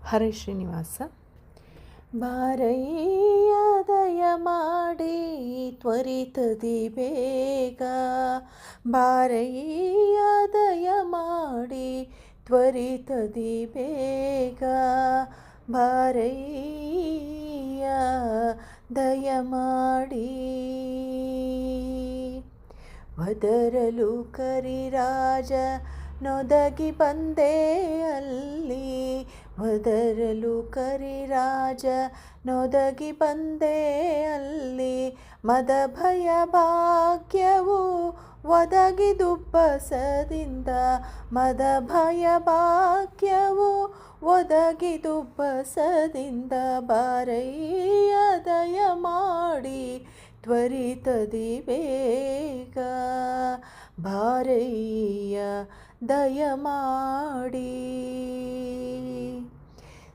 ಹರೇ ಶ್ರೀನಿವಾಸ. ಬಾರಯ್ಯ ದಯ ಮಾಡಿ ತ್ವರಿತದಿ ಬೇಗ, ಬಾರಯ್ಯ ದಯ ಮಾಡಿ ತ್ವರಿತದಿ ಬೇಗ, ಬಾರಯ್ಯ ದಯ ಮಾಡಿ. ಒದರಲು ಕರಿರಾಜ ನೊದಗಿ ಬಂದೆ ಅಲ್ಲಿ, ಒದರಲು ಕರಿರಾಜ ನೊದಗಿ ಬಂದೆ ಅಲ್ಲಿ, ಮದ ಭಯ ಭಾಗ್ಯವು ಒದಗಿದುಬ್ಬಸದಿಂದ, ಮದ ಭಯ ಭಾಗ್ಯವು ಒದಗಿದುಬ್ಬಸದಿಂದ, ಬಾರಯ್ಯ ದಯ ಮಾಡಿ ತ್ವರಿತದಿ ಬೇಗ, ಬಾರಯ್ಯ ದಯ ಮಾಡಿ.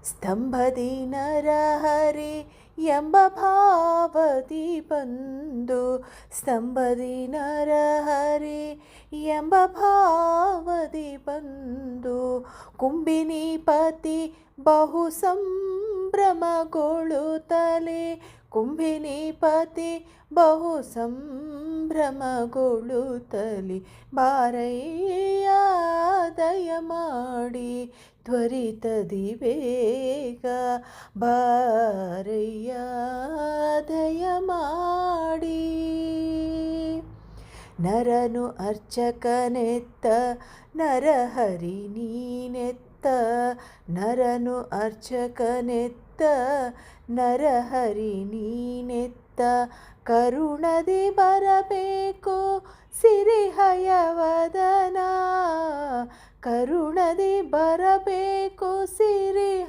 ಸ್ತಂಭದಿ ನರಹರಿ ಎಂಬ ಭಾವದಿ ಬಂದು, ಸ್ತಂಭದಿ ನರಹರಿ ಎಂಬ ಭಾವದಿ ಬಂದು, ಕುಂಭಿನಿಪತಿ ಬಹು ಸಂಭ್ರಮಗೊಳ್ಳುತ್ತಲೇ, ಕುಂಭಿನಿಪತಿ ಬಹು ಸಂಭ್ರಮಗೊಳ್ಳುತ್ತಲಿ, ಬಾರಯ್ಯ ದಯ ಮಾಡಿ ತ್ವರಿತದಿ ಬೇಗ, ಬಾರಯ್ಯ ದಯ ಮಾಡಿ. ನರನು ಅರ್ಚಕನೆತ್ತ ನರಹರಿ ನೀನೆತ್ತ, ನರನು ಅರ್ಚಕನೆತ್ತ ನರಹರಿ ನೀನೆತ್ತ, ಕರುಣದಿ ಬರಬೇಕು ಸಿರಿಹಯವದನ, ಕರುಣದಿ ಬರಬೇಕು ಸಿರಿಹಯವದನ,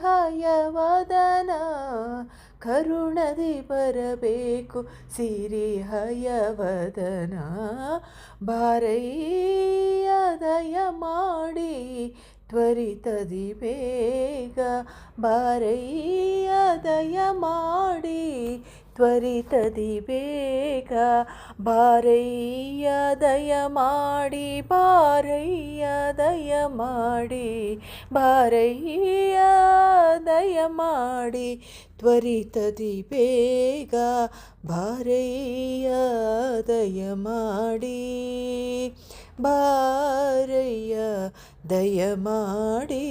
ಕರುಣದಿ ಬರಬೇಕು ಸಿರಿಹಯವದನ, ಬಾರಯ್ಯ ದಯ ಮಾಡಿ ತ್ವರಿತದಿ ಬೇಗ, ಬಾರಯ್ಯ ದಯ ಮಾಡಿ ತ್ವರಿತದಿ ಬೇಗ, ಬಾರಯ್ಯ ದಯ ಮಾಡಿ, ಬಾರಯ್ಯ ದಯ ಮಾಡಿ, ಬಾರಯ್ಯ ದಯ ಮಾಡಿ ತ್ವರಿತದಿ ಬೇಗ, ಬಾರಯ್ಯ ದಯ ಮಾಡಿ, ಬಾರಯ್ಯ ದಯ ಮಾಡಿ.